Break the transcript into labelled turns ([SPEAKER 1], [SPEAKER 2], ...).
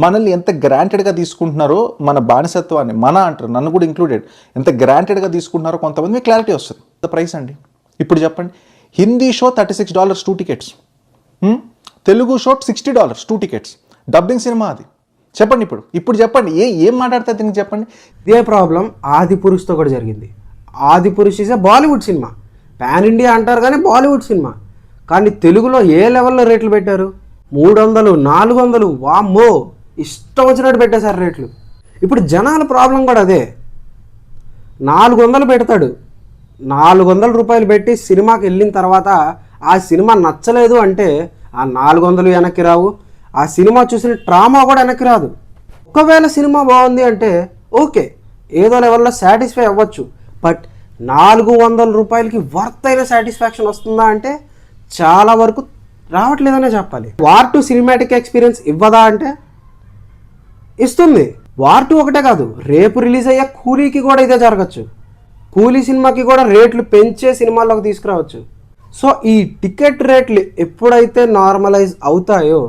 [SPEAKER 1] మనల్ని ఎంత గ్రాంటెడ్గా తీసుకుంటున్నారో, మన బానిసత్వాన్ని మన అంటారు, నన్ను కూడా ఇంక్లూడెడ్, ఎంత గ్రాంటెడ్గా తీసుకుంటున్నారో కొంతమంది మీకు క్లారిటీ వస్తుంది. ప్రైస్ అండి ఇప్పుడు చెప్పండి. Hindi show $36 2 tickets, Telugu show $60 2 tickets, dubbing cinema అది. చెప్పండి ఇప్పుడు చెప్పండి, ఏం మాట్లాడితే దీనికి చెప్పండి.
[SPEAKER 2] ఇదే ప్రాబ్లం ఆదిపురుష్తో కూడా జరిగింది. Adipurush is Bollywood cinema, pan India అంటారు కానీ బాలీవుడ్ సినిమా, కానీ తెలుగులో ఏ లెవెల్లో రేట్లు పెట్టారు? 300, 400, వామ్మో ఇష్టం వచ్చినట్టు పెట్టేశారు రేట్లు. ఇప్పుడు జనాల ప్రాబ్లం కూడా అదే. 400 పెడతాడు, 400 రూపాయలు పెట్టి సినిమాకి వెళ్ళిన తర్వాత ఆ సినిమా నచ్చలేదు అంటే ఆ 400 వెనక్కి రావు, ఆ సినిమా చూసిన ట్రామా కూడా వెనక్కి రాదు. ఒకవేళ సినిమా బాగుంది అంటే ఓకే, ఏదో లెవెల్లో సాటిస్ఫై అవ్వచ్చు, బట్ 400 రూపాయలకి వర్త్ అయిన సాటిస్ఫాక్షన్ వస్తుందా అంటే చాలా వరకు రావట్లేదనే చెప్పాలి. వార్ 2 సినిమాటిక్ ఎక్స్పీరియన్స్ ఇవ్వదా అంటే ఇస్తుంది. వార్ 2 ఒకటే కాదు, రేపు రిలీజ్ అయ్యే కూలీకి కూడా ఇదే జరగచ్చు. కూలీ సినిమాకి కూడా రేట్లు పెంచే సినిమాల్లోకి తీసుకురావచ్చు. సో ఈ టికెట్ రేట్లు ఎప్పుడైతే నార్మలైజ్ అవుతాయో